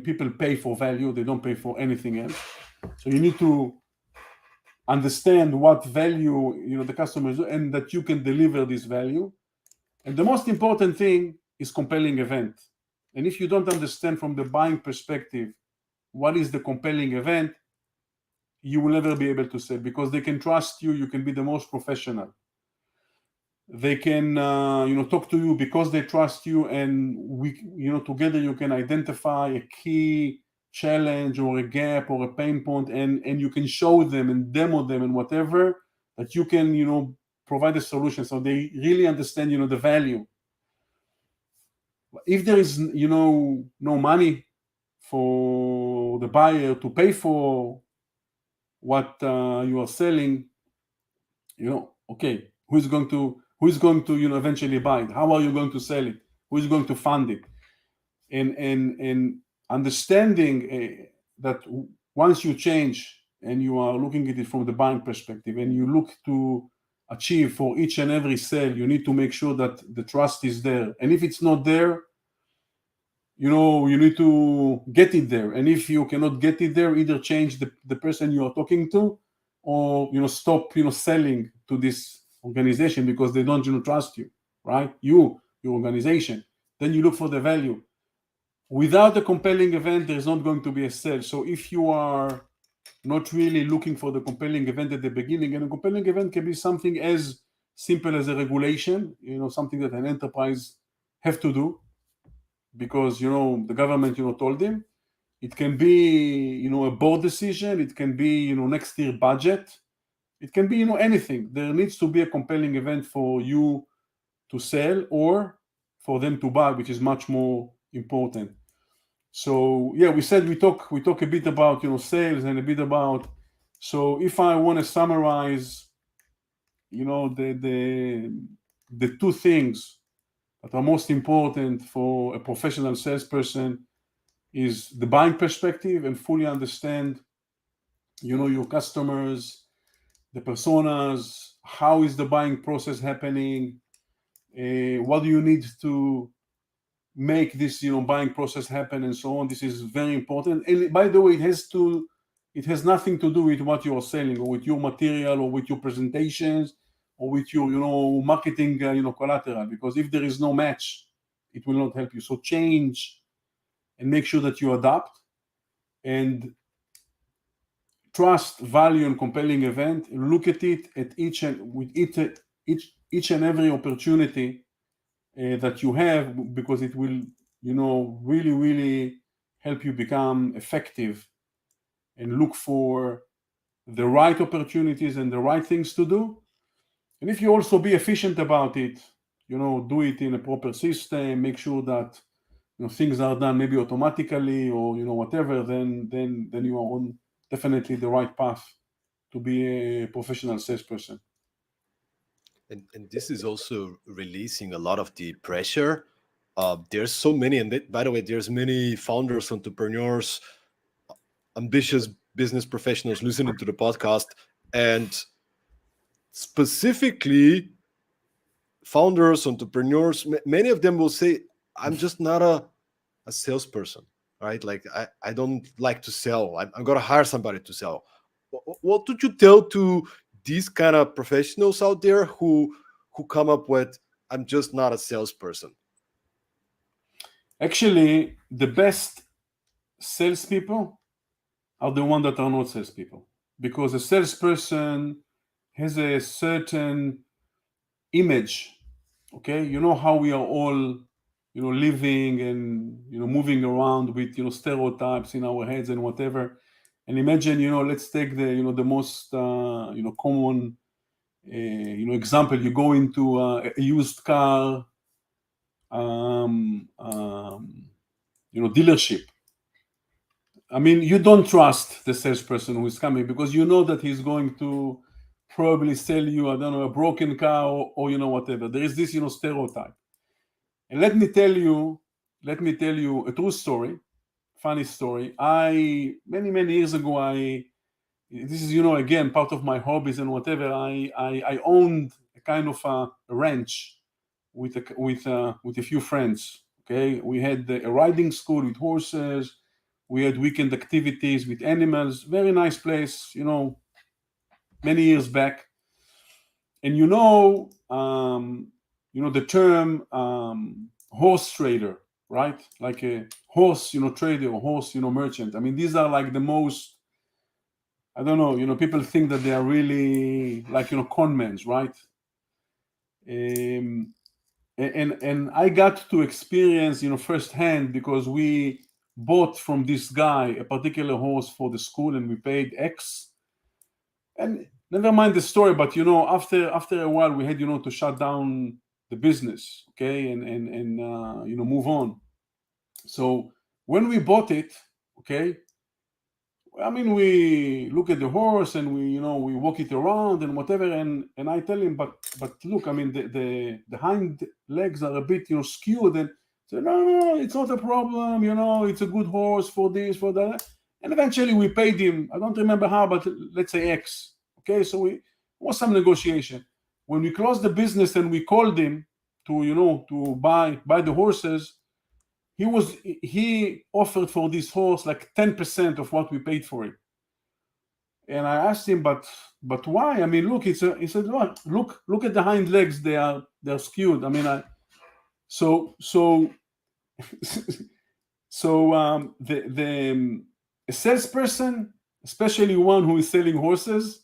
people pay for value, they don't pay for anything else. So you need to understand what value the customers do, and that you can deliver this value. And the most important thing is compelling event. And if you don't understand from the buying perspective what is the compelling event, you will never be able to sell, because they can trust you. You can be the most professional. They can talk to you because they trust you, and together you can identify a key challenge or a gap or a pain point, and you can show them and demo them and whatever, that you can provide a solution, so they really understand the value. If there is no money for the buyer to pay for what you are selling, okay, who's going to eventually buy it? How are you going to sell it? Who is going to fund it? And understanding that once you change and you are looking at it from the buying perspective, and you look to achieve for each and every sale, you need to make sure that the trust is there. And if it's not there, you need to get it there. And if you cannot get it there, either change the person you are talking to, or stop selling to this organization because they don't trust you, right? Your organization. Then you look for the value. Without a compelling event, there's not going to be a sale. So if you are not really looking for the compelling event at the beginning, and a compelling event can be something as simple as a regulation, something that an enterprise have to do because the government told him. It can be a board decision. It can be next year budget. It can be anything. There needs to be a compelling event for you to sell or for them to buy, which is much more important. So yeah, we said we talk a bit about sales and a bit about. So if I want to summarize, the two things that are most important for a professional salesperson is the buying perspective, and fully understand your customers, the personas, how is the buying process happening, what do you need to make this buying process happen, and so on. This is very important. And by the way, it has nothing to do with what you are selling, or with your material, or with your presentations, or with your marketing collateral, because if there is no match, it will not help you. So change and make sure that you adapt, and trust, value, and compelling event. Look at it at each and every opportunity that you have, because it will really, really help you become effective, and look for the right opportunities and the right things to do. And if you also be efficient about it, do it in a proper system, make sure that things are done maybe automatically, or whatever, then you are on definitely the right path to be a professional salesperson. And this is also releasing a lot of the pressure. There's so many, and by the way, there's many founders, entrepreneurs, ambitious business professionals listening to the podcast, and specifically founders, entrepreneurs. Many of them will say, "I'm just not a salesperson, right? Like I don't like to sell. I'm gonna hire somebody to sell." What would you tell to these kind of professionals out there who come up with, "I'm just not a salesperson"? Actually, the best salespeople are the ones that are not salespeople, because a salesperson has a certain image. Okay, how we are all living and moving around with stereotypes in our heads and whatever. And imagine, let's take the most common example. You go into a used car dealership. I mean, you don't trust the salesperson who is coming, because you know that he's going to probably sell you, I don't know, a broken car, or whatever. There is this stereotype. And let me tell you, let me tell you a true story, funny story. Many years ago, this is, again, part of my hobbies and whatever. I owned a kind of a ranch with a few friends. Okay, we had a riding school with horses. We had weekend activities with animals. Very nice place, many years back. And the term horse trader, right? Like a horse, trader, or horse, merchant. I mean, these are like the most, I don't know, people think that they are really like, con men, right? And I got to experience, firsthand, because we bought from this guy a particular horse for the school, and we paid X. And never mind the story, but after a while, we had to shut down the business, okay, and move on. So when we bought it, okay, I mean, we look at the horse and we walk it around and whatever, and I tell him, but look, I mean, the hind legs are a bit skewed, and say, no, it's not a problem, it's a good horse for this, for that. And eventually we paid him, I don't remember how, but let's say X. Okay, so it was some negotiation. When we closed the business and we called him to buy the horses, he offered for this horse like 10% of what we paid for it. And I asked him, but why? I mean, look, he said, look at the hind legs, they're skewed. I mean, so a salesperson, especially one who is selling horses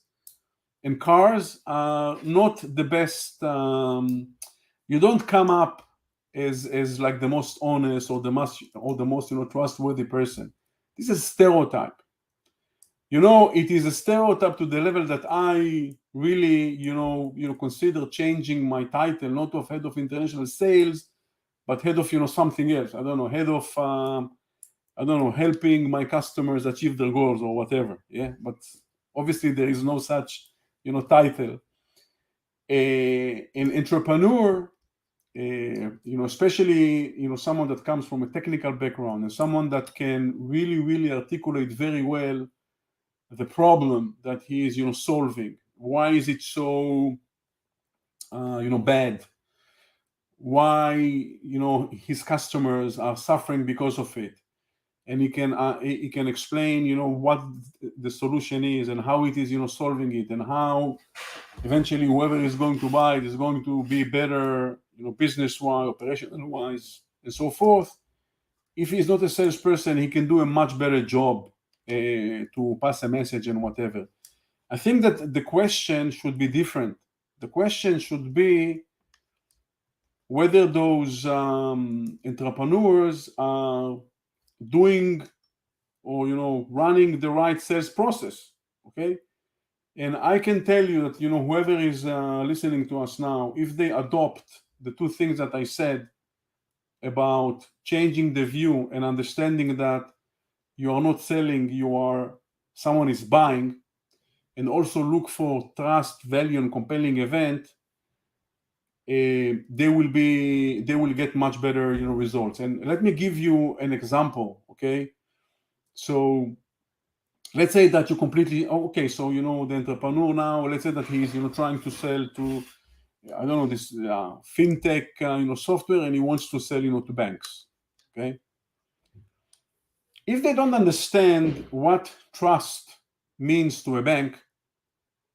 and cars, are not the best. You don't come up as like the most honest or the most trustworthy person. This is a stereotype. It is a stereotype to the level that I really consider changing my title, not of head of international sales, but head of something else. I don't know, head of helping my customers achieve their goals or whatever. Yeah, but obviously there is no such title. An entrepreneur, especially someone that comes from a technical background and someone that can really articulate very well the problem that he is solving. Why is it so bad? Why his customers are suffering because of it, and he can explain what the solution is and how it is solving it, and how eventually whoever is going to buy it is going to be better business-wise, operational-wise, and so forth. If he's not a salesperson, he can do a much better job to pass a message and whatever. I think that the question should be different. The question should be whether those entrepreneurs are doing or running the right sales process. Okay, and I can tell you that whoever is listening to us now, if they adopt the two things that I said about changing the view and understanding that you are not selling, someone is buying, and also look for trust, value, and compelling event, they will get much better results. And let me give you an example. Okay, so let's say that you completely so the entrepreneur now, let's say that he's trying to sell to I don't know this fintech software, and he wants to sell to banks. Okay, if they don't understand what trust means to a bank,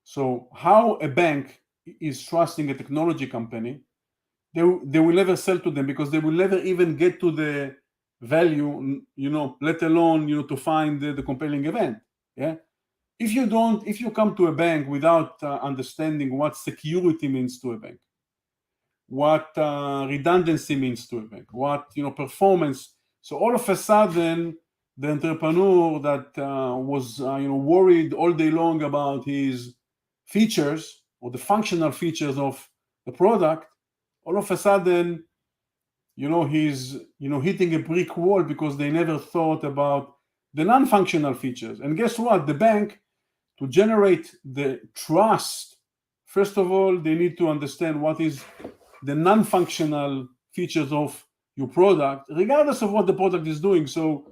so how a bank is trusting a technology company, they will never sell to them, because they will never even get to the value, let alone to find the compelling event. Yeah, if you come to a bank without understanding what security means to a bank, what redundancy means to a bank, what performance, so all of a sudden the entrepreneur that was worried all day long about his features or the functional features of the product, all of a sudden he's hitting a brick wall, because they never thought about the non-functional features. And guess what? The bank, to generate the trust, first of all, they need to understand what is the non-functional features of your product, regardless of what the product is doing. So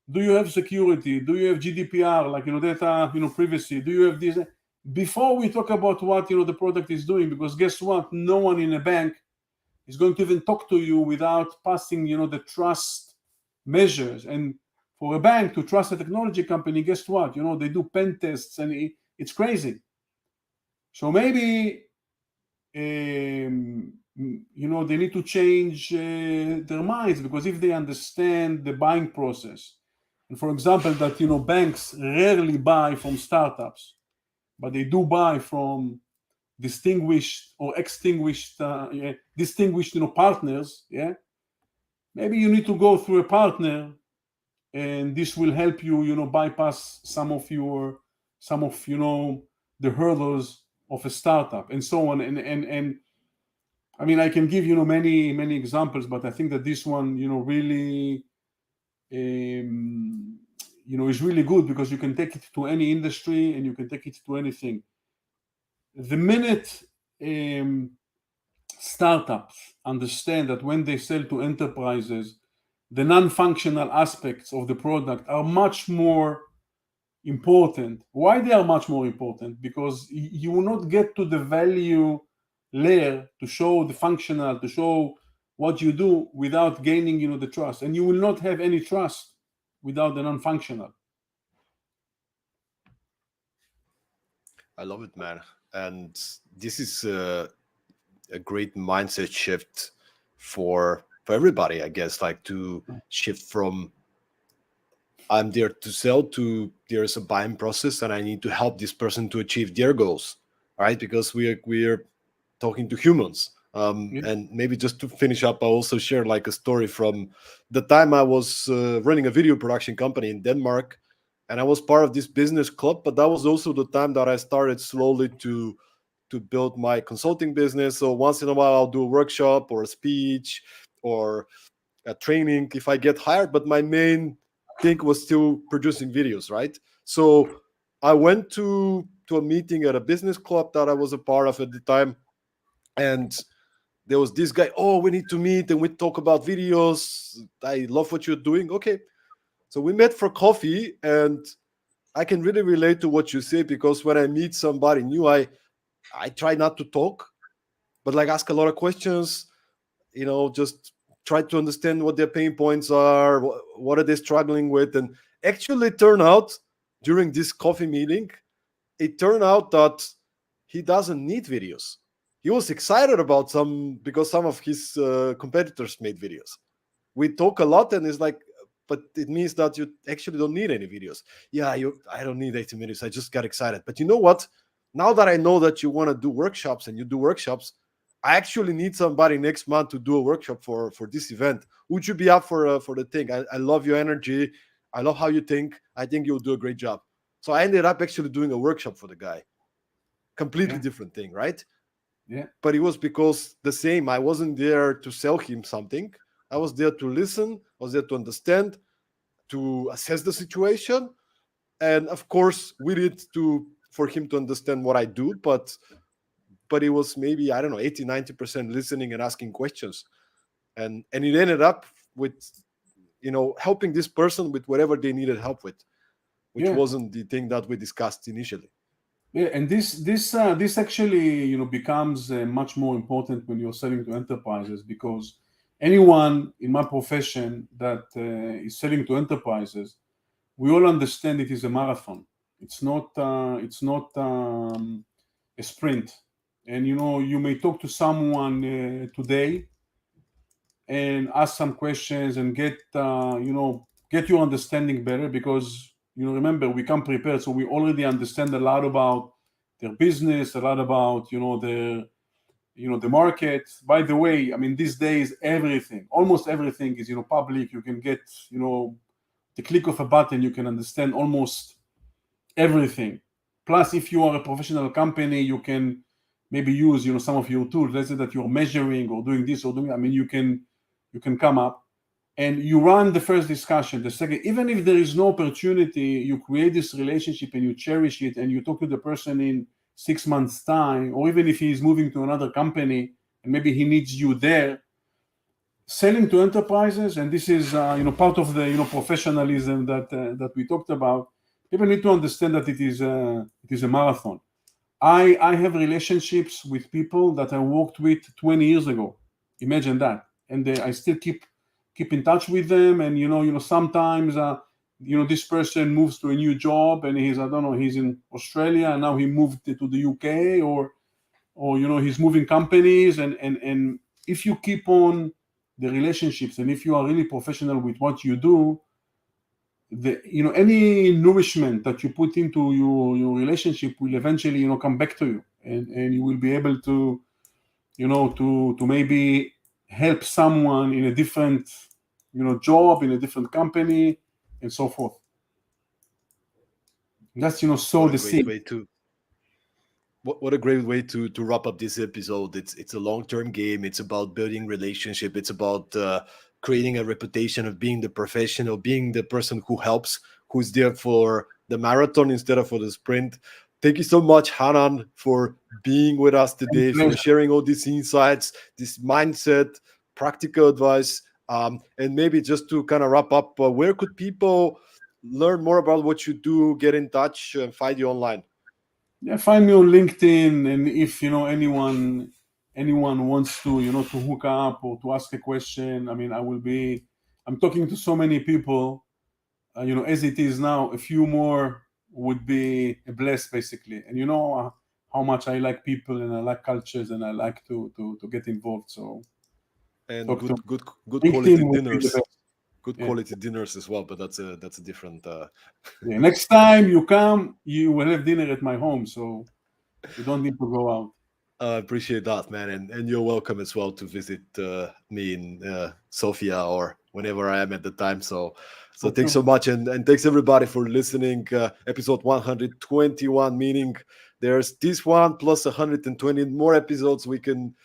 do you have security? Do you have GDPR, like, data, privacy? Do you have this? Before we talk about what, the product is doing, because guess what? No one in a bank is going to even talk to you without passing, the trust measures. And for a bank to trust a technology company, guess what? They do pen tests, and it's crazy. So maybe, they need to change their minds, because if they understand the buying process, and for example, that, banks rarely buy from startups, but they do buy from distinguished or extinguished, distinguished, partners, yeah, maybe you need to go through a partner, and this will help you, bypass some of the hurdles of a startup, and so on. And I mean, I can give, many examples, but I think that this one, really, is really good, because you can take it to any industry, and you can take it to anything. The minute startups understand that when they sell to enterprises, the non-functional aspects of the product are much more important. Why they are much more important? Because you will not get to the value layer to show the functional, to show what you do, without gaining, the trust. And you will not have any trust without the non-functional. I love it, man. And this is a great mindset shift for everybody, I guess, like to shift from I'm there to sell to there's a buying process and I need to help this person to achieve their goals, right? Because we're talking to humans. And maybe just to finish up, I also share like a story from the time I was running a video production company in Denmark, and I was part of this business club. But that was also the time that I started slowly to build my consulting business. So once in a while, I'll do a workshop or a speech or a training if I get hired. But my main thing was still producing videos, right? So I went to a meeting at a business club that I was a part of at the time. And there was this guy, oh, we need to meet and we talk about videos. I love what you're doing. Okay. So we met for coffee, and I can really relate to what you say, because when I meet somebody new, I try not to talk, but like ask a lot of questions, just try to understand what their pain points are, what are they struggling with. And actually turn out during this coffee meeting, it turned out that he doesn't need videos. He was excited about because some of his competitors made videos. We talk a lot, and it's like, but it means that you actually don't need any videos. Yeah, I don't need 80 minutes. I just got excited. But you know what? Now that I know that you want to do workshops and you do workshops, I actually need somebody next month to do a workshop for this event. Would you be up for the thing? I love your energy. I love how you think. I think you'll do a great job. So I ended up actually doing a workshop for the guy. Completely different thing, right? Yeah. But it was because the same. I wasn't there to sell him something. I was there to listen. I was there to understand, to assess the situation, and of course, we did for him to understand what I do. But it was maybe, I don't know, 80-90% listening and asking questions, and it ended up with helping this person with whatever they needed help with, which wasn't the thing that we discussed initially. Yeah, and this actually becomes much more important when you're selling to enterprises, because anyone in my profession that is selling to enterprises, we all understand it is a marathon. It's not a sprint. And you may talk to someone today and ask some questions and get your understanding better, because remember, we come prepared, so we already understand a lot about their business, a lot about the market. By the way, I mean, these days almost everything is public. You can get the click of a button, you can understand almost everything. Plus, if you are a professional company, you can maybe use some of your tools. Let's say that you're measuring or doing this or doing, I mean, you can come up and you run the first discussion. The second, even if there is no opportunity, you create this relationship and you cherish it, and you talk to the person in 6 months' time, or even if he's moving to another company and maybe he needs you there. selling to enterprises, and this is part of the professionalism that we talked about. People need to understand that it is a marathon. I have relationships with people that I worked with 20 years ago. Imagine that, and I still keep in touch with them. And sometimes this person moves to a new job, and he's in Australia, and now he moved to the UK, or he's moving companies, and if you keep on the relationships, and if you are really professional with what you do, any nourishment that you put into your relationship will eventually come back to you, and you will be able to to maybe help someone in a different job, in a different company, and so forth. That's sow What a the great seed. way to what a great way to wrap up this episode. It's a long-term game. It's about building relationship. It's about creating a reputation of being the professional, being the person who helps, who's there for the marathon instead of for the sprint. Thank you so much, Hanan, for being with us today, for Pleasure. sharing all these insights, this mindset, practical advice, and maybe just to kind of wrap up, where could people learn more about what you do, get in touch, and find you online? Yeah, find me on LinkedIn, and if anyone wants to to hook up or to ask a question, I mean, I'm talking to so many people, as it is now, a few more would be a bless, basically. And how much I like people, and I like cultures, and I like to get involved. So And talk to good LinkedIn quality would be the dinners, best. good Yeah. quality dinners as well, but that's a different Yeah. Next time you come, you will have dinner at my home, so you don't need to go out. I appreciate that, man, and you're welcome as well to visit me in Sofia or whenever I am at the time. So thanks Okay. so much, and thanks everybody for listening. Episode 121, meaning there's this one plus 120 more episodes you can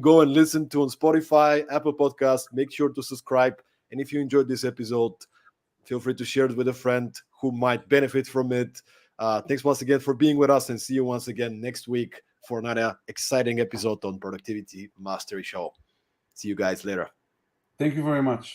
go and listen to on Spotify, Apple Podcasts. Make sure to subscribe, and if you enjoyed this episode, feel free to share it with a friend who might benefit from it. Thanks once again for being with us, and see you once again next week for another exciting episode on Productivity Mastery Show. See you guys later. Thank you very much.